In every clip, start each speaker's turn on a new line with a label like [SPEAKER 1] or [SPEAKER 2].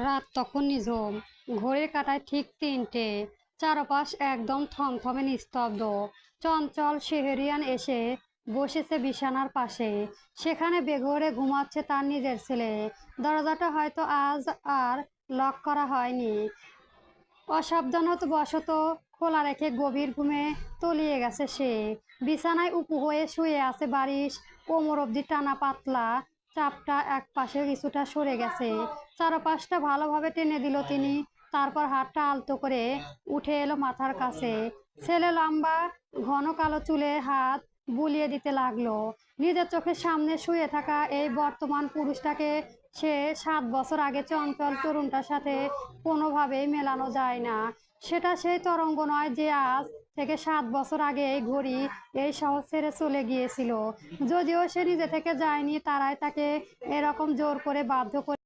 [SPEAKER 1] রাত তখন নিঝুম। ঘড়ির কাঁটায় ঠিক ৩টে। চারপাশ একদম থমথমে নিস্তব্ধ। চঞ্চল শেহরিয়ান এসে বসেছে বিছানার পাশে। সেখানে বেঘোরে ঘুমাচ্ছে তার নিজের ছেলে। দরজাটা হয়তো আজ আর লক করা হয়নি। অসাবধানতাবশত খোলা রেখে গভীর ঘুমে তলিয়ে গেছে সে। বিছানায় উপু হয়ে শুয়ে আছে বারিশ। কোমর অবধি টানা পাতলা চাপটা এক পাশে কিছুটা সরে গেছে। চারপাশটা ভালোভাবে টেনে দিল তিনি। তারপর হাতটা আলতো করে উঠে এলো মাথার কাছে। ছেলে লম্বা ঘন কালো চুলে হাত বুলিয়ে দিতে লাগলো। নিজের চোখের সামনে শুয়ে থাকা এই বর্তমান পুরুষটাকে সে ৭ বছর আগে চঞ্চল তরুণটার সাথে কোনোভাবেই মেলানো যায় না। সেটা সেই তরঙ্গ নয় যে আজ থেকে ৭ বছর আগে এই ঘড়ি এই শহর ছেড়ে চলে গিয়েছিল। যদিও সে নিজে থেকে যায়নি, তারাই তাকে এরকম জোর করে বাধ্য করে।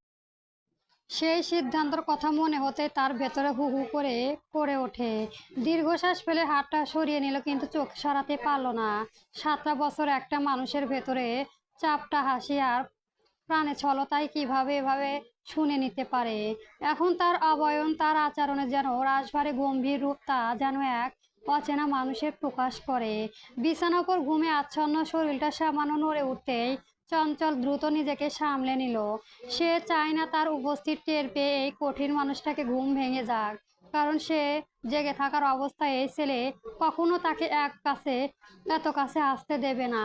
[SPEAKER 1] সেই সিদ্ধান্তের কথা মনে হতে তার ভেতরে হু হু করে করে ওঠে। দীর্ঘশ্বাস ফেলে হাতটা সরিয়ে নিল, কিন্তু চোখ সরাতে পারল না। ৭টা বছর একটা মানুষের ভেতরে চাপটা হাসি আর প্রাণে ছলতায় কিভাবে এভাবে শুনে নিতে পারে। এখন তার অবয়ন, তার আচরণে যেন রাশভারে গম্ভীর রূপ, তা যেন এক অচেনা মানুষের প্রকাশ করে। বিছানার উপর ঘুমে আচ্ছন্ন শরীরটা সামান্য নড়ে উঠতেই চঞ্চল দ্রুত নিজেকে সামলে নিল। সে চায় না তার উপস্থিত টের পেয়ে এই কঠিন মানুষটাকে ঘুম ভেঙে যাক, কারণ সে জেগে থাকার অবস্থায় এই ছেলে কখনো তাকে এত কাছে আসতে দেবে না।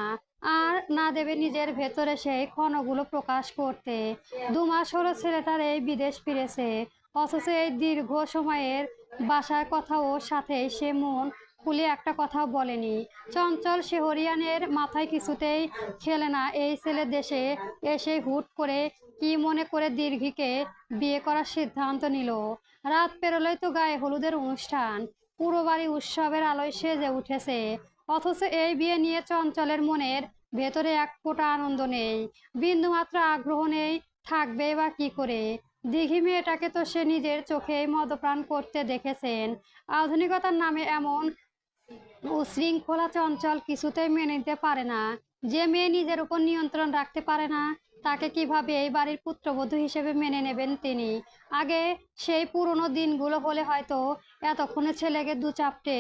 [SPEAKER 1] আর না দেবে নিজের ভেতরে সেই ক্ষণগুলো প্রকাশ করতে। ২ মাস হলো ছেলেটার এই বিদেশ ফিরেছে, অথচ এই দীর্ঘ সময়ের বাসার কথা ওর সাথে সে মন খুলে একটা কথাও বলেনি। চঞ্চল শেহরিয়ানের মাথায় কিছুতেই খেলে না এই ছেলে দেশে এসে হুট করে কি মনে করে দীর্ঘিকে বিয়ে করার সিদ্ধান্ত নিল। রাত পেরোলেই তো গায়ে হলুদের অনুষ্ঠান। পুরো বাড়ি উৎসবের আলোয় সেজে উঠেছে, অথচ এই বিয়ে নিয়ে চঞ্চলের মনের ভেতরে এক ফোঁটা আনন্দ নেই, বিন্দুমাত্র আগ্রহ নেই। থাকবে বা কি করে? দিঘি মেয়েটাকে তো সে নিজের চোখেই মদ্যপান করতে দেখেছেন। আধুনিকতার নামে এমন উশৃঙ্খলা চঞ্চল কিছুতেই মেনে নিতে পারে না। যে মেয়ে নিজের উপর নিয়ন্ত্রণ রাখতে পারে না, তাকে কিভাবে এই বাড়ির পুত্রবধূ হিসেবে মেনে নেবেন তিনি? আগে সেই পুরনো দিনগুলো হলে হয়তো এতক্ষণে ছেলেকে ২ চাপটে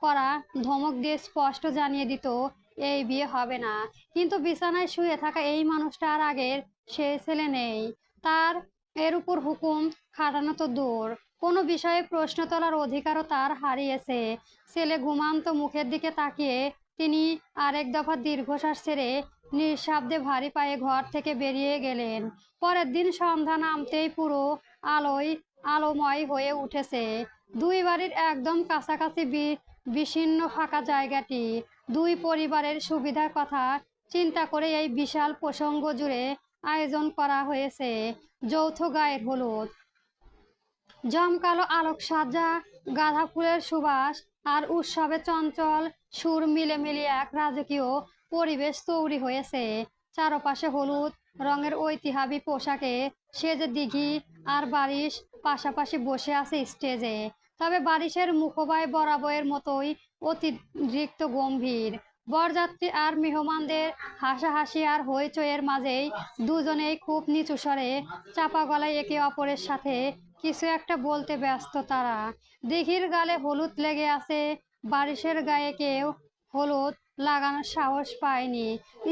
[SPEAKER 1] করা ধমক দিয়ে স্পষ্ট জানিয়ে দিত এই বিয়ে হবে না। কিন্তু বিছানায় শুয়ে থাকা এই মানুষটা আর আগের সেই ছেলে নেই। তার এর উপর হুকুম খাটানো তো দূর, কোনো বিষয়ে প্রশ্ন তোলার অধিকারও তার হারিয়েছে। ছেলে ঘুমান্ত মুখের দিকে তাকিয়ে তিনি আরেক দফা দীর্ঘশ্বাস ছেড়ে নিঃশব্দে ভারী পায়ে ঘর থেকে বেরিয়ে গেলেন। পরের দিন সন্ধ্যা নামতেই পুরো আলোময় হয়ে উঠেছে দুই বাড়ির একদম কাছাকাছি বিশিন্ন ফাঁকা জায়গাটি। দুই পরিবারের সুবিধার কথা চিন্তা করে এই বিশাল প্রসঙ্গ জুড়ে আয়োজন করা হয়েছে যৌথ গায়ের হলুদ। জমকালো আলোকসজ্জা, গাঁদা ফুলের সুবাস আর উৎসবে চঞ্চল সুর মিলে মিলিয়ে এক রাজকীয় পরিবেশ তৈরি হয়েছে। চারপাশে হলুদ রঙের ঐতিহাসিক পোশাকে সেজে দিঘি আর বারিশ পাশাপাশি বসে আছে স্টেজে। তবে বারিশের মুখবায় বরাবরের মতোই অতিরিক্ত গম্ভীর। বরযাত্রী আর মেহমানদের হাসাহাসি আর হইচইয়ের মাঝেই দুজনেই খুব নিচু স্বরে চাপা গলায় একে অপরের সাথে কিছু একটা বলতে ব্যস্ত তারা। দিঘির গালে হলুদ লেগে আছে, বারিশের গায়ে কেউ হলুদ লাগানোর সাহস পায়নি।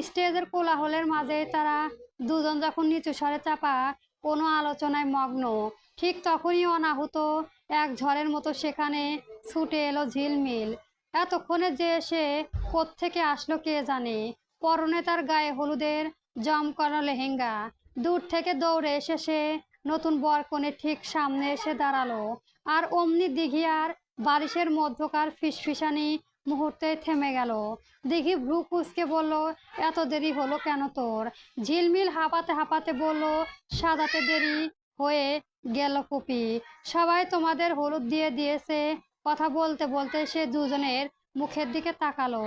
[SPEAKER 1] স্টেজের কোলাহলের মাঝে তারা দুজন যখন নিচু স্বরে চাপা কোনো আলোচনায় মগ্ন, ঠিক তখনই অনাহুত এক ঝড়ের মতো সেখানে ছুটে এলো ঝিলমিল। এতক্ষণে যে সে কোত্থেকে আসলো কে জানে। পরনে তার গায়ে হলুদের জমকানো লেহেঙ্গা। দূর থেকে দৌড়ে এসে সে নতুন বরকনের ঠিক সামনে এসে দাঁড়ালো। আর অমনি দিঘি আর বারিশের মধ্যকার ফিসফিসানি মুহূর্তে থেমে গেল। দিঘি ভ্রু কুঁচকে বলল, এত দেরি হলো কেন তোর? ঝিলমিল হাঁপাতে হাঁপাতে বলল, সাজাতে দেরি হয়ে গেল ফুপি। সবাই তোমাদের হলুদ দিয়ে দিয়েছে। কথা বলতে বলতে সে দুজনের মুখের দিকে তাকালো।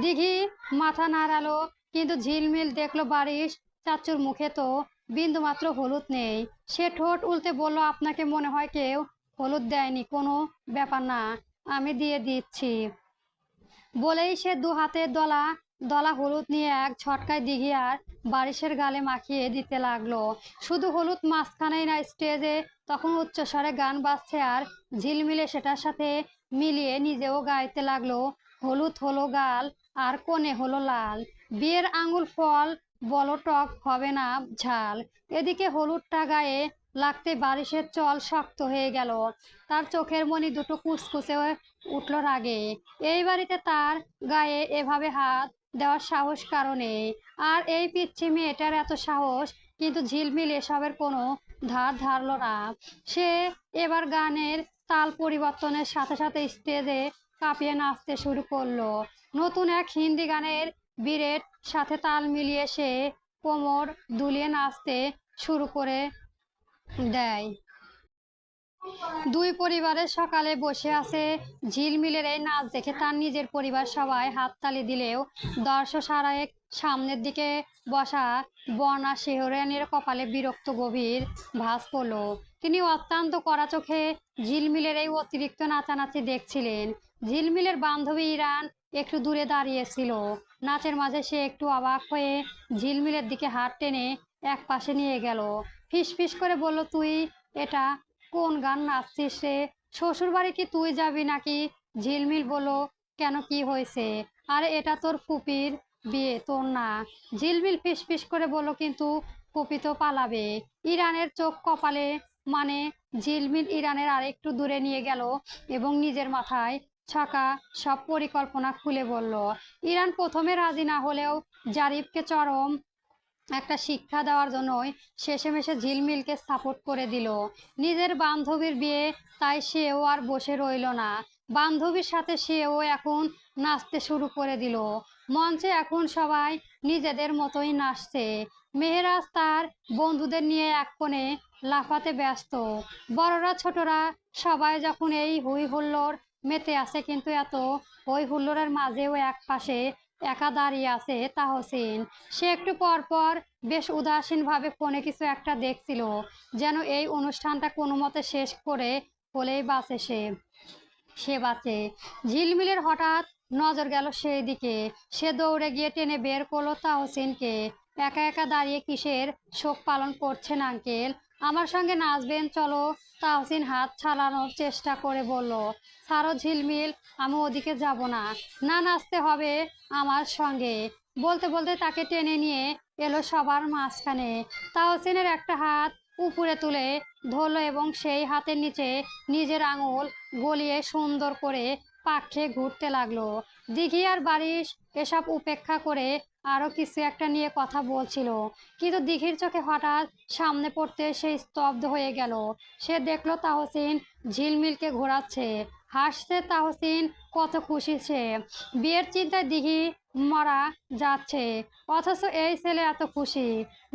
[SPEAKER 1] দিঘি মাথা নাড়ালো, কিন্তু ঝিলমিল দেখলো বারিশ চাচুর মুখে তো বিন্দুমাত্র হলুদ নেই। সে ঠোঁট উল্টে বলল, আপনাকে মনে হয় কেউ হলুদ দেয়নি। কোনো ব্যাপার না, আমি দিয়ে দিচ্ছি। বলেই সে দু হাতের দলা দলা হলুদ নিয়ে এক ঝটকায় দিঘি আর বারিশের গালে মাখিয়ে দিতে লাগলো। শুধু হলুদ মাঝখানেই না, স্টেজে তখন উচ্চস্বরে গান বাজছে আর ঝিলমিলে সেটার সাথে মিলিয়ে নিজেও গাইতে লাগলো। হলুদ হলো গাল আর কোণে হলো লাল, বিয়ের আঙুল ফল বলো টক হবে না ঝাল। এদিকে হলুদটা গায়ে লাগতে বারিশের চল শক্ত হয়ে গেল, তার চোখের মনি দুটো কুচকুচে উঠল রাগে। এই বাড়িতে তার গায়ে এভাবে হাত দেওয়ার সাহস কারণে, আর এই পিচ্ছি মেয়েটার এত সাহস, কিন্তু ঝিলমিল এসবের কোনো ধার ধারলো না। সে এবার গানের তাল পরিবর্তনের সাথে সাথে স্টেজে কাঁপিয়ে নাচতে শুরু করলো। নতুন এক হিন্দি গানের বিরের সাথে তাল মিলিয়ে সে কোমর দুলিয়ে নাচতে শুরু করে দেয়। দুই পরিবারের সকালে বসে আছে। ঝিলমিলের এই নাচ দেখে তার নিজের পরিবার সবাই হাততালি দিলেও দর্শক সারায়েক সামনের দিকে বসা বর্ণা শেহরানের কপালে বিরক্ত গভীর ভাঁজ পড়ল। তিনি অত্যন্ত কড়া চোখে ঝিলমিলের এই অতিরিক্ত নাচানাচি দেখছিলেন। ঝিলমিলের বান্ধবী ইরান একটু দূরে দাঁড়িয়েছিল। নাচের মাঝে সে একটু অবাক হয়ে ঝিলমিলের দিকে হাত টেনে এক পাশে নিয়ে গেল। ফিসফিস করে বলল, তুই এটা কোন গান নাচছিস রে? শ্বশুর বাড়ি কি তুই যাবি নাকি? ঝিলমিল বলো, কেন, কি হয়েছে? আরে এটা তোর ফুপির বিয়ে, তোর না। ঝিলমিল ফিসফিস করে বলল, কিন্তু ফুপি তো পালাবে। ইরানের চোখ কপালে মানে। ঝিলমিল ইরানের আরেকটু দূরে নিয়ে গেল এবং নিজের মাথায় ছাকা সব পরিকল্পনা খুলে বলল। ইরান প্রথমে রাজি না হলেও জারিফকে চরম একটা শিক্ষা দেওয়ার জন্যই শেষেমেশে ঝিলমিলকে সাপোর্ট করে দিল। নিজের বান্ধবীর বিয়ে, তাই সেও আর বসে রইল না। বান্ধবীর সাথে সেও এখন নাচতে শুরু করে দিল। মঞ্চে এখন সবাই নিজেদের মতোই নাচছে। মেহেরাজ তার বন্ধুদের নিয়ে এক কোণে লাফাতে ব্যস্ত। বড়রা ছোটরা সবাই যখন এই হই হুল্লোড় মেতে আছে, কিন্তু এত হই হুল্লোড়ের মাঝেও এক পাশে একা দাঁড়িয়ে আছে তাহসিন। সে একটু পর পর বেশ উদাসীনভাবে ফোনে কিছু একটা দেখছিল, যেন এই অনুষ্ঠানটা কোনো মতে শেষ করে হলেই বাঁচে সে বাঁচে। ঝিলমিলের হঠাৎ নজর গেল সেই দিকে। সে দৌড়ে গিয়ে টেনে বের করলো তাহসিনকে। একা একা দাঁড়িয়ে কিসের শোক পালন করছেন আঙ্কেল? আমার সঙ্গে নাচবেন, চলো। তাহসিন হাত ছাড়ানোর চেষ্টা করে বলল, ছাড়ো ঝিলমিল, আমি ওদিকে যাব না। না, নাচতে হবে আমার সঙ্গে। বলতে বলতে তাকে টেনে নিয়ে এলো সবার মাঝখানে। তাহসিনের একটা হাত উপরে তুলে ধরলো এবং সেই হাতের নিচে নিজের আঙুল গলিয়ে সুন্দর করে পাক খেয়ে ঘুরতে লাগলো। দিঘি আর বারিশ এসব উপেক্ষা করে আরো কিছু একটা নিয়ে কথা বলছিল, কিন্তু দিঘির চোখে হঠাৎ সামনে পড়তে সে স্তব্ধ হয়ে গেল। সে দেখলো তাহসিন ঝিলমিলকে ঘোরাচ্ছে, হাসছে তাহসিন, কত খুশি সে। বিয়ের চিন্তায় দিঘি মারা যাচ্ছে, অথচ এই ছেলে এত খুশি।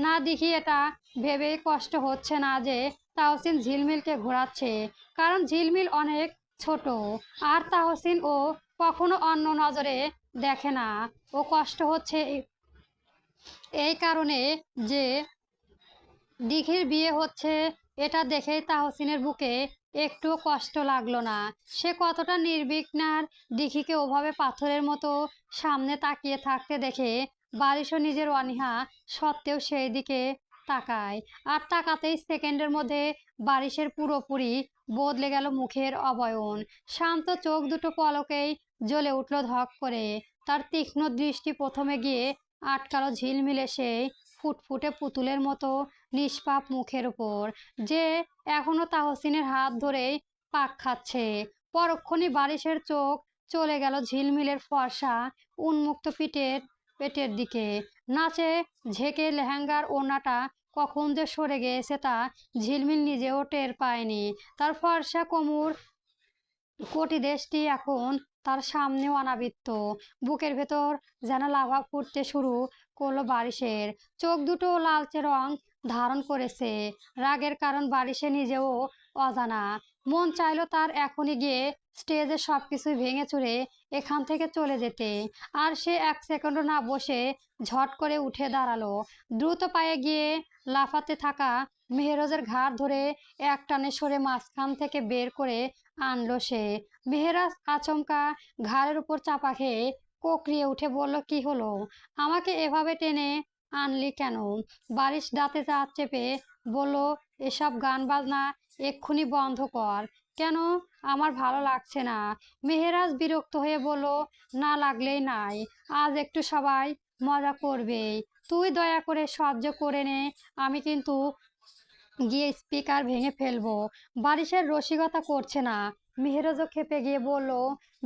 [SPEAKER 1] না, দিঘি এটা ভেবে কষ্ট হচ্ছে না যে তাহসিন ঝিলমিলকে ঘোরাচ্ছে, কারণ ঝিলমিল অনেক ছোট আর তাহসিন ও কখনো অন্য নজরে দেখে না। ও কষ্ট হচ্ছে এই কারণে যে দিঘির বিয়ে হচ্ছে, এটা দেখেই তাহসিনের বুকে একটুও কষ্ট লাগলো না। সে কতটা নির্বিঘ্ন, আর দিঘিকে ওভাবে পাথরের মতো সামনে তাকিয়ে থাকতে দেখে বারিশও নিজের অনীহা সত্ত্বেও সেই দিকে তাকায়। আর তাকাতেই সেকেন্ডের মধ্যে বারিশের পুরোপুরি বদলে গেল মুখের অবয়ন। শান্ত চোখ দুটো পলকেই জ্বলে উঠল ধক করে। তার তীক্ষ্ণ দৃষ্টি প্রথমে গিয়ে আটকালো ঝিলমিলে সেই ফুটফুটে পুতুলের মতো নিষ্পাপ মুখের উপর, যে এখনো তাহসিনের হাত ধরেই পাক খাচ্ছে। পরক্ষণে বারিশের চোখ চলে গেল ঝিলমিলের ফর্সা উন্মুক্ত পেটের দিকে। নাচে ঝেঁকে লেহেঙ্গার ওড়নাটা কখন যে সরে গিয়েছে তা ঝিলমিল নিজেও টের পায়নি। তার ফর্সা কোমর কটিদেশটি এখন তার সামনেও অনাবৃত। বুকের ভেতর যেন লাভা ফুটতে শুরু করলো বারিশের। চোখ দুটো লালচে রং ধারণ করেছে। রাগের কারণ বারিশে নিজেও অজানা। মন চাইলো তার এখনই গিয়ে স্টেজে সবকিছু ভেঙে চুরে এখান থেকে চলে যেতে। আর সে এক সেকেন্ডও না বসে ঝট করে উঠে দাঁড়ালো। দ্রুত পায়ে গিয়ে লাফাতে থাকা মেহেরজের ঘাড় ধরে এক টানে সরে মাঝখান থেকে বের করে আনলো সে। মেহেরাজ আচমকা ঘাড়ের উপর চাপা খেয়ে কোঁকড়িয়ে উঠে বলল, কি হলো? আমাকে এভাবে টেনে আনলি কেন? বারিশ দাঁতে দাঁত চেপে বলল, এসব গান বাজনা এক্ষুনি বন্ধ কর। কেন? আমার ভালো লাগছে না। মেহেরাজ বিরক্ত হয়ে বলল, না লাগলেই নাই, আজ একটু সবাই মজা করবেই, তুই দয়া করে সহ্য করে নে, আমি কিন্তু গিয়ে স্পিকার ভেঙে ফেলবো। বারিশের রসিকতা করছে না। মেহেরাজও খেপে গিয়ে বলল,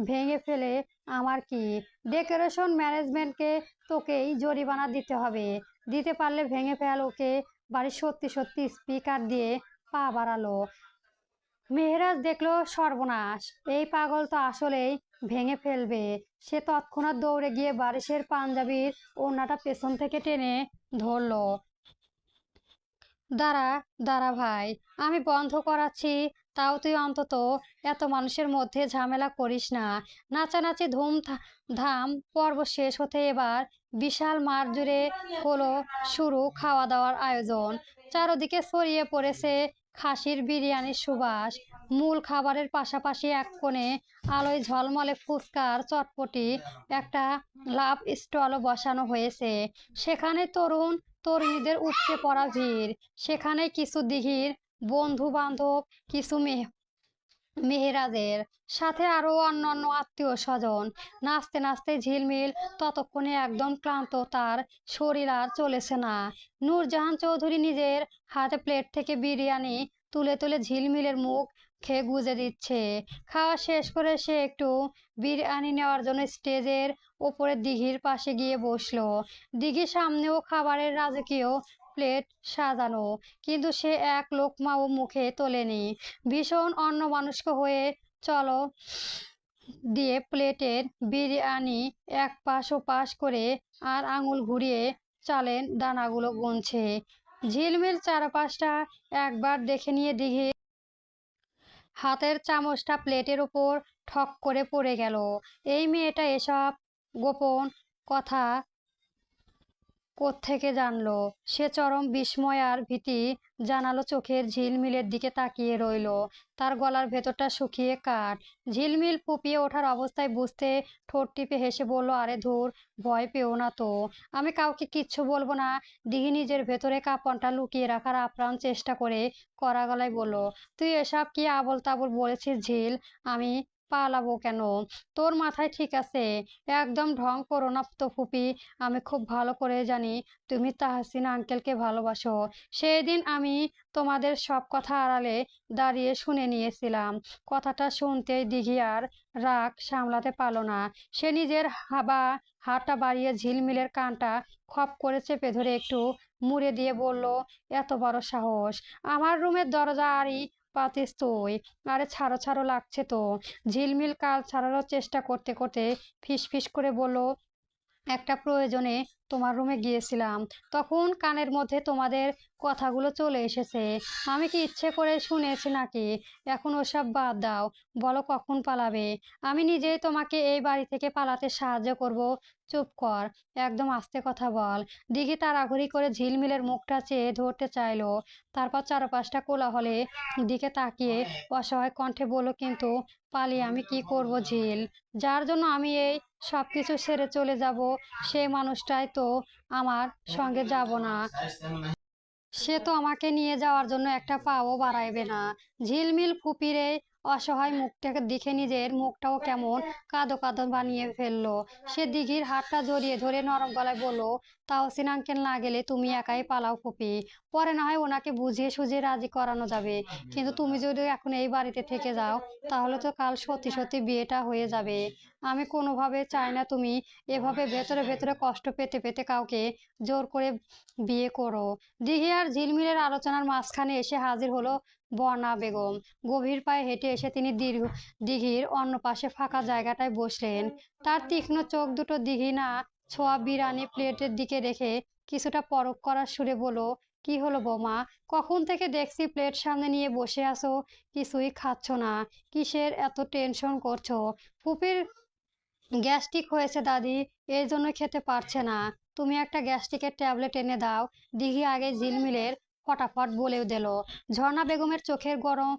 [SPEAKER 1] ভেঙে ফেলে আমার কি? ডেকোরেশন ম্যানেজমেন্টকে তোকেই জরিমানা দিতে হবে, দিতে পারলে ভেঙে ফেল ওকে। বারিশ সত্যি সত্যি স্পিকার দিয়ে পা বাড়ালো। মেহেরাজ দেখলো সর্বনাশ, এই পাগল তো আসলেই ভেঙে ফেলবে। সে তৎক্ষণাৎ দৌড়ে গিয়ে বারিশের পাঞ্জাবির ওড়নাটা পেছন থেকে টেনে ধরলো। দাঁড়া, দাঁড়া ভাই, আমি বন্ধ করাচ্ছি, তাও তুই অন্তত এত মানুষের মধ্যে ঝামেলা করিস না। নাচানাচি ধাম পর্ব শেষ হতে এবার বিশাল মাঠ জুড়ে হলো শুরু খাওয়া দাওয়ার আয়োজন। চারদিকে ছড়িয়ে পড়েছে খাসির বিরিয়ানির সুবাস। মূল খাবারের পাশাপাশি এক কোণে আলোয় ঝলমলে ফুচকার চটপটি একটা লাভ স্টলও বসানো হয়েছে। সেখানে তরুণীদের উপচে পড়া ভিড়। সেখানে কিছু দিঘির বন্ধু বান্ধব, কিছু মেহেরাজের সাথে আরো অন্যান্য আত্মীয় স্বজন। নাচতে নাচতে ঝিলমিল ততক্ষণে একদম ক্লান্ত, তার শরীর আর চলেছে না। নূরজাহান চৌধুরী নিজের হাতে প্লেট থেকে বিরিয়ানি তুলে তুলে ঝিলমিলের মুখ খেয়ে গুজে দিচ্ছে। খাওয়া শেষ করে সে একটু বিরিয়ানি নেওয়ার জন্য স্টেজের ওপরে দিঘির পাশে গিয়ে বসলো। দিঘির সামনেও খাবারের রাজকীয় প্লেট সাজানো, কিন্তু সে এক লোকমাও মুখে তোলেনি। ভীষণ অন্যমনস্ক হয়ে চলো দিয়ে প্লেটের বিরিয়ানি এক পাশ ও পাশ করে আর আঙুল ঘুরিয়ে চালের দানাগুলো গুনছে। ঝিলমিল চারপাশটা একবার দেখে নিয়ে দিঘি হাতের চামচটা প্লেটের উপর ঠক করে পড়ে গেল। এই মেয়েটা এসব গোপন কথা কোত্থেকে জানলো? সে চরম বিস্ময় আর ভীতি জানালো চোখের ঝিলমিলের দিকে তাকিয়ে রইল। তার গলার ভেতরটা শুকিয়ে কাঠ। ঝিলমিল ফুপিয়ে ওঠার অবস্থায় বুঝতে ঠোঁট টিপে হেসে বলল, আরে ধুর, ভয় পেও না তো, আমি কাউকে কিচ্ছু বলবো না। দিঘি নিজের ভেতরে কাঁপনটা লুকিয়ে রাখার আপ্রাণ চেষ্টা করে কড়া গলায় বলল, তুই এসব কি আবোল তাবোল বলেছিস ঝিল? আমি পালাবো কেন? তোর মাথায় ঠিক আছে? একদম ঢং করো না তো ফুপি, আমি খুব ভালো করে জানি তুমি তাহসিন আঙ্কেলকে ভালোবাসো। সেই দিন আমি তোমাদের সব কথা আড়ালে দাঁড়িয়ে শুনে নিয়েছিলাম। কথাটা শুনতেই দিঘি আর রাগ সামলাতে পারল না। সে নিজের হাতটা বাড়িয়ে ঝিলমিলের কানটা খপ করে চেপে ধরে একটু মুড়ে দিয়ে বলল, এত বড় সাহস, আমার রুমের দরজা আড়ি পাতিস তুই? আরে ছাড়ো ছাড়ো, লাগছে তো। ঝিলমিল কাল ছাড়ানোর চেষ্টা করতে করতে ফিসফিস করে বলল, একটা প্রয়োজনে তোমার রুমে গিয়েছিলাম, তখন কানের মধ্যে তোমাদের কথাগুলো চলে এসেছে। আমি কি ইচ্ছে করে শুনেছি নাকি? এখন ওসব বাদ দাও, বলো কখন পালাবে? আমি নিজেই তোমাকে এই বাড়ি থেকে পালাতে সাহায্য করব। চুপ কর, একদম আস্তে কথা বল। দিঘি তাড়াহুড়ি করে ঝিলমিলের মুখটা চেয়ে ধরতে চাইলো। তারপর চারপাশটা কোলাহলে দিকে তাকিয়ে অসহায় কণ্ঠে বলল, কিন্তু পালিয়ে আমি কি করব ঝিল? যার জন্য আমি এই সবকিছু ছেড়ে চলে যাব, সেই মানুষটাই তো আমার সঙ্গে যাব না। সে তো আমাকে নিয়ে যাওয়ার জন্য একটা পাও বাড়াইবে না। ঝিলমিল ফুপিরে অসহায় মুখটাকে দেখে নিজের মুখটাও কেমন কাঁদো কাঁদো বানিয়ে ফেললো। সে দিঘির হাতটা জড়িয়ে ধরে নরম গলায় বলল, তাহসিন আঙ্কেল না গেলে তুমি একাই পালাও ফুপি, পরে না হয় ওনাকে বুঝিয়ে সুঝিয়ে রাজি করানো যাবে, কিন্তু তুমি যদি এখন এই বাড়িতে থেকে যাও, তাহলে তো কাল সত্যি সত্যি বিয়েটা হয়ে যাবে। আমি কোনোভাবে চাই না তুমি এভাবে ভেতরে ভেতরে কষ্ট পেতে পেতে কাউকে জোর করে বিয়ে করো। দিঘি আর ঝিলমিলের আলোচনার মাঝখানে এসে হাজির হলো বর্ণা বেগম। গভীর পায়ে হেঁটে এসে তিনি দিঘির অন্য পাশে ফাঁকা জায়গাটায় বসলেন। তার তীক্ষ্ণ চোখ দুটো দিঘি না ছোঁয়া বিরিয়ানি প্লেটের দিকে রেখে কিছুটা পরখ করার সুরে বলো, কি হলো বৌমা? কখন থেকে দেখছি প্লেট সামনে নিয়ে বসে আছো, কিছুই খাচ্ছ না, কিসের এত টেনশন করছো? ফুপির গ্যাস্ট্রিক হয়েছে দাদি, এর জন্য খেতে পারছে না। তুমি একটা গ্যাস্ট্রিকের ট্যাবলেট এনে দাও। দিঘি আগে ঝিলমিলের ফটাফট বলে দিল। ঝর্ণা বেগমের চোখের গরম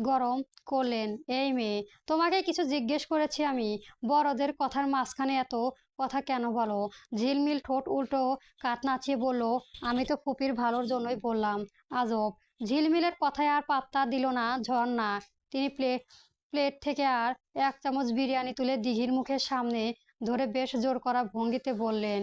[SPEAKER 1] গরম করলেন, এই মেয়ে, তোমাকে কিছু জিজ্ঞেস করেছি আমি? বড়দের কথার মাঝখানে এত কথা কেন বলো? ঝিলমিল ঠোঁট উল্টো কাত নাচিয়ে বলল, আমি তো ফুপির ভালোর জন্যই বললাম। আজব। ঝিলমিলের কথায় আর পাত্তা দিল না ঝর্ণা। তিনি প্লেট থেকে আর এক চামচ বিরিয়ানি তুলে দিঘির মুখের সামনে ধরে বেশ জোর করা ভঙ্গিতে বললেন,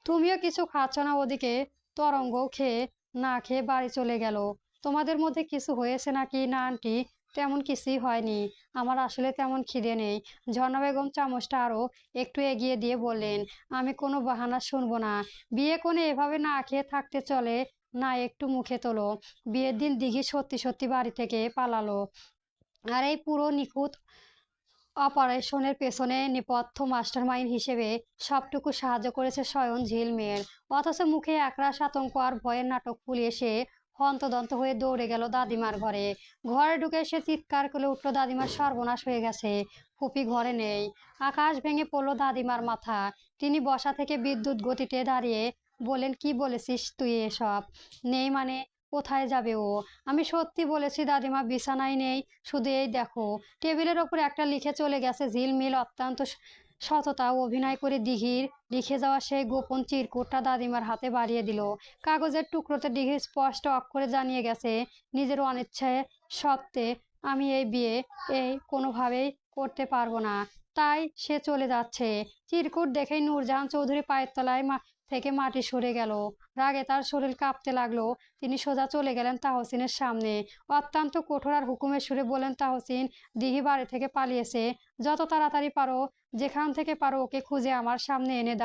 [SPEAKER 1] তুমিও কিছু খাচ্ছ না ওদিকে? তরঙ্গ খেয়ে না খেয়ে বাড়ি চলে গেল। তোমাদের মধ্যে কিছু হয়েছে নাকি? না আন্টি, তেমন কিছুই হয়নি। আমার আসলে তেমন খিদে নেই। ঝর্ণা বেগম চামচটা আরো একটু এগিয়ে দিয়ে বললেন, আমি কোনো বাহানা শুনবো না। বিয়ে কোণে এভাবে না খেয়ে থাকতে চলে না? একটু মুখে তোলো। বিয়ের দিন দিঘি সত্যি সত্যি বাড়ি থেকে পালালো, আর এই পুরো নিখুঁত অপারেশনের পেছনে নেপথ্য মাস্টারমাইন্ড হিসেবে সবটুকু সাহায্য করেছে স্বয়ং ঝিলমিল। অথচ মুখে একরাশ আতঙ্ক আর ভয়ের নাটক ফুলিয়ে সে হন্তদন্ত হয়ে দৌড়ে গেল দাদিমার ঘরে। ঘরে ঢুকে সে চিৎকার করে উঠল, দাদিমার সর্বনাশ হয়ে গেছে, ফুপি ঘরে নেই। আকাশ ভেঙে পড়ল দাদিমার মাথা। তিনি বসা থেকে বিদ্যুৎ গতিতে দাঁড়িয়ে বললেন, কি বলেছিস তুই এসব? নেই মানে? কোথায় যাবে ও? আমি সত্যি বলেছি দাদিমা, বিছানায় নেই। শুধু এই দেখো, টেবিলের ওপর একটা লিখে চলে গেছে। ঝিলমিল অত্যন্ত সততা অভিনয় করে দিঘির লিখে যাওয়া সেই গোপন চিরকুটটা দাদিমার হাতে বাড়িয়ে দিল। কাগজের টুকরোতে দিঘি স্পষ্ট অক্ষরে জানিয়ে গেছে, নিজের অনিচ্ছায় সত্ত্বে আমি এই বিয়ে কোনোভাবেই করতে পারবো না, তাই সে চলে যাচ্ছে। চিরকুট দেখেই নূরজাহান চৌধুরী পায়ের তলায় থেকে মাটি সরে গেল। রাগে তার শরীর কাঁপতে লাগলো। তিনি সোজা চলে গেলেন তাহসিনের সামনে। অত্যন্ত কঠোর আর হুকুমের সুরে বললেন, তাহসিন, দিঘি বাড়ি থেকে পালিয়েছে। যত তাড়াতাড়ি পারো, যেখান থেকে পারো ওকে খুঁজে আমার সামনে এনে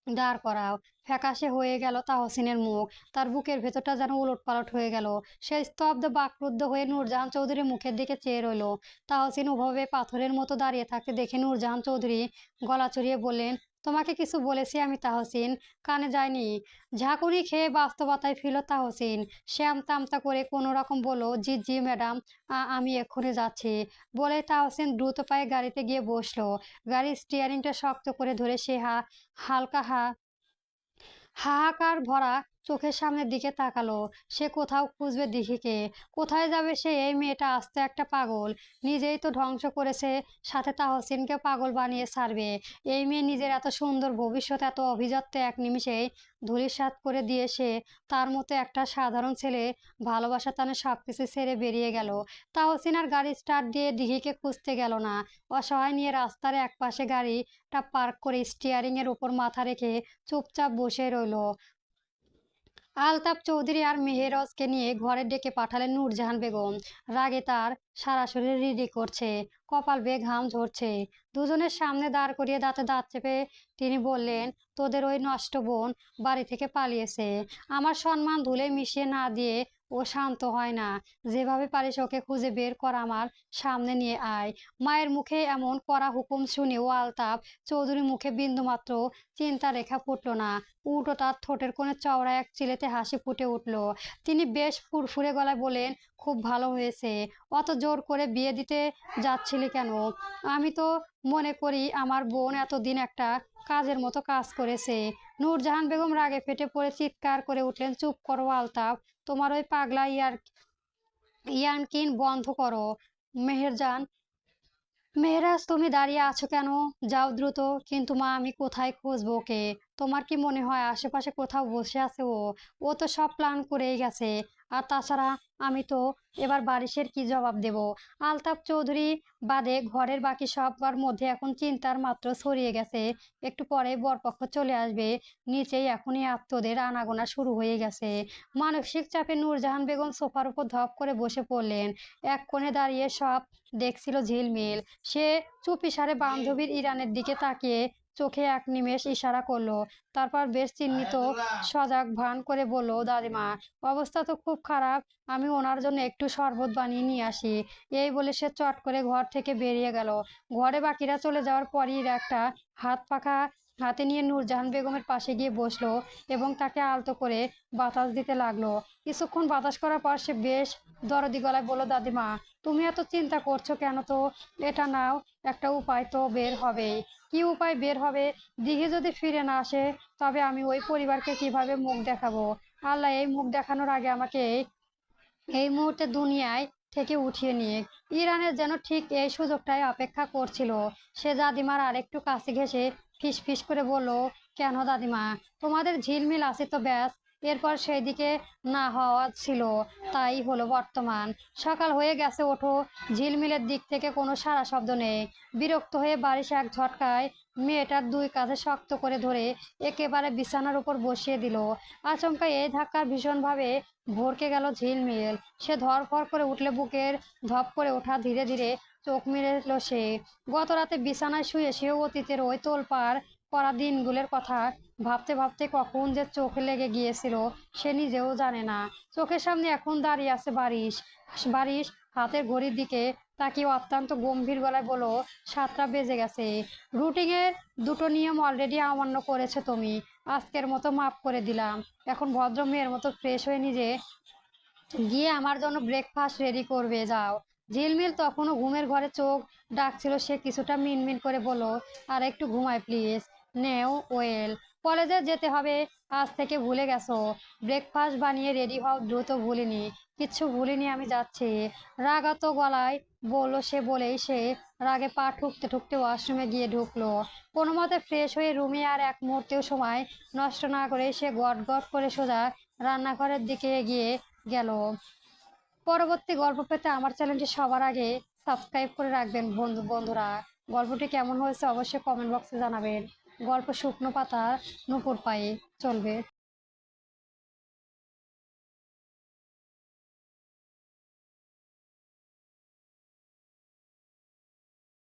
[SPEAKER 1] দাঁড় করাও। ফ্যাকাশে হয়ে গেল তাহসিনের মুখ। তার বুকের ভেতরটা যেন উলটপালট হয়ে গেল। সে স্তব্ধ বাকরুদ্ধ হয়ে নূরজাহান চৌধুরীর মুখের দিকে চেয়ে রইল। তাহসিন ওভাবে পাথরের মতো দাঁড়িয়ে থাকতে দেখে নূরজাহান চৌধুরী গলা চড়িয়ে বললেন, তোমাকে কিছু বলেছি আমি তাহসিন? কানে যায়নি? ঝাঁকুনি খেয়ে বাস্তবতায় ফিরল তাহসিন। শ্যাম তামতা করে কোনো রকম বলল, জি জি ম্যাডাম, আমি এক্ষুনি যাচ্ছি। বলে তাহসিন দ্রুত পায়ে গাড়িতে গিয়ে বসলো। গাড়ির স্টিয়ারিংটা শক্ত করে ধরে সে হালকা হাহাকার ভরা চোখের সামনের দিকে তাকালো। সে কোথাও খুঁজবে দিঘিকে। কোথায় যাবে সে? এই মেয়েটা আস্তে একটা পাগল। নিজেই তো ধ্বংস করেছে, সাথে তাহসিনকে পাগল বানিয়ে ছাড়বে। এই মেয়ে নিজের এত সুন্দর ভবিষ্যৎ এত অভিজাত্য এক নিমিষেই ধূলিসাৎ করে দিয়ে সে তার মতো একটা সাধারণ ছেলে ভালোবাসা টানে সবকিছু ছেড়ে বেরিয়ে গেল। তাহসিন আর গাড়ি স্টার্ট দিয়ে দিঘিকে খুঁজতে গেল না। অসহায় নিয়ে রাস্তার এক পাশে গাড়িটা পার্ক করে স্টিয়ারিং এর উপর মাথা রেখে চুপচাপ বসে রইল। আলতাফ চৌধুরী আর মেহেরজকে নিয়ে ঘরে ডেকে পাঠালেন নূরজাহান বেগম। রাগে তার সারা শরীর রিরি করছে, কপাল বেয়ে ঘাম ঝরছে। দুজনের সামনে দাঁড় করিয়ে দাঁতে দাঁত চেপে তিনি বললেন, তোদের ওই নষ্ট বোন বাড়ি থেকে পালিয়েছে। আমার সম্মান ধুলে মিশিয়ে না দিয়ে ও শান্ত হয় না। যেভাবে পারিস ওকে খুঁজে বের কর, আমার সামনে নিয়ে আয়। মায়ের মুখে এমন কড়া হুকুম শুনেও আলতাফ চৌধুরীর মুখে বিন্দুমাত্র চিন্তা রেখা ফুটল না। উল্টো তার ঠোঁটের কোণে চওড়া এক চিলেতে হাসি ফুটে উঠল। তিনি বেশ ফুরফুরে গলায় বলেন, খুব ভালো হয়েছে। অত জোর করে বিয়ে দিতে যাচ্ছিলি কেন? আমি তো মনে করি আমার বোন এতদিন একটা কাজের মতো কাজ করেছে। নূরজাহান বেগম রাগে ফেটে পড়ে চিৎকার করে উঠলেন, চুপ করো আলতাফ, তোমার ওই পাগলা ইয়ানকিন বন্ধ করো। মেহেরজান মেহেরাজ, তুমি দাঁড়িয়ে আছো কেন? যাও দ্রুত। কিন্তু মা, আমি কোথায় খুঁজবো ওকে? তোমার কি মনে হয় আশেপাশে কোথাও বসে আছে ও? ও তো সব প্ল্যান করেই গেছে। আর তাছাড়া আমি তো এবার বারিশের কি জবাব দেব? আলতাফ চৌধুরী বাদে ঘরের বাকি সবার মধ্যে এখন চিন্তার মাত্র ছড়িয়ে গেছে। একটু পরে বরপক্ষ চলে আসবে। নিচেই এখনই আত্মদের আনাগোনা শুরু হয়ে গেছে। মানসিক চাপে নূরজাহান বেগম সোফার উপর ধপ করে বসে পড়লেন। এক কোণে দাঁড়িয়ে সব দেখছিল ঝিলমিল। সে চুপিসারে বান্ধবীর ইরানের দিকে তাকিয়ে চোখে এক নিমেষ ইশারা করলো। তারপর বেশ চিহ্নিত সজাগ ভান করে বলল, দাদিমা, অবস্থা তো খুব খারাপ। আমি ওনার জন্য একটু শরবত বানিয়ে নিয়ে আসি। এই বলে সে চট করে ঘর থেকে বেরিয়ে গেল। ঘরে বাকিরা চলে যাওয়ার পরই একটা হাত পাখা হাতে নিয়ে নূরজাহান বেগমের পাশে গিয়ে বসলো এবং তাকে আলতো করে বাতাস দিতে লাগলো। কিছুক্ষণ বাতাস করার পর সে বেশ দরদি গলায় বলল, দাদিমা, তুমি এত চিন্তা করছো কেন? তো এটা নাও, একটা উপায় তো বের হবেই। কি উপায় বের হবে? দিঘি যদি ফিরে না আসে, তবে আমি ওই পরিবারকে কিভাবে মুখ দেখাবো? আল্লাহ এই মুখ দেখানোর আগে আমাকে এই মুহূর্তে দুনিয়ায় থেকে উঠিয়ে নিয়ে। ইরানের যেন ঠিক এই সুযোগটাই অপেক্ষা করছিল। সে দাদিমার আরেকটু কাছে ঘেঁষে ফিস ফিস করে বলল, কেন দাদিমা, তোমাদের ঝিলমিল আছে তো ব্যাস। এরপর সেই দিকে না হওয়া ছিল, তাই হলো বর্তমান। সকাল হয়ে গেছে, ওঠো। ঝিলমিলের দিক থেকে কোনো সাড়া শব্দ নেই। বিরক্ত হয়ে বারিশ এক ঝটকায় মেয়েটার দুই কাঁধে শক্ত করে ধরে একেবারে বিছানার উপর বসিয়ে দিল। আচমকা এই ধাক্কা ভীষণভাবে ভড়কে গেল ঝিলমিল। সে ধরফর করে উঠলে, বুকের ধপ করে ওঠা ধীরে ধীরে চোখ মেলে এলো সে। গত রাতে বিছানায় শুয়ে সেও অতীতের ওই তোলপাড় করা দিনগুলোর কথা ভাবতে ভাবতে কখন যে চোখে লেগে গিয়েছিল সে নিজেও জানে না। চোখের সামনে এখন দাঁড়িয়ে আছে বারিশ। বারিশ হাতের ঘড়ির দিকে তাকিয়ে অত্যন্ত গম্ভীর গলায় বলল, 7টা বেজে গেছে। রুটিনের দুটো নিয়ম অলরেডি অমান্য করেছো তুমি। আজকের মতো মাফ করে দিলাম। এখন ভদ্র মেয়ের মতো ফ্রেশ হয়ে নিজে গিয়ে আমার জন্য ব্রেকফাস্ট রেডি করবে, যাও। ঝিলমিল তখনও ঘুমের ঘরে চোখ ডাকছিল। সে কিছুটা মিনমিন করে বলল, আর একটু ঘুমাই প্লিজ। নেও ওয়েল, কলেজে যেতে হবে, আজ থেকে ভুলে গেছো? ব্রেকফাস্ট বানিয়ে রেডি হও দ্রুত। ভুলিনি, কিচ্ছু ভুলিনি, আমি যাচ্ছি। রাগাত গলায় বলল সে। বলেই সে রাগে পা ঠুকতে ঠুকতে ওয়াশরুমে গিয়ে ঢুকলো। কোনো মতে ফ্রেশ হয়ে রুমে আর এক মুহূর্তেও সময় নষ্ট না করে সে গট গট করে সোজা রান্নাঘরের দিকে এগিয়ে গেল। পরবর্তী গল্প পেতে আমার চ্যানেলটি সবার আগে সাবস্ক্রাইব করে রাখবেন বন্ধুরা। গল্পটি কেমন হয়েছে অবশ্যই কমেন্ট বক্সে জানাবেন। গল্প শুকনো পাতার নূপুর পায়ে চলবে।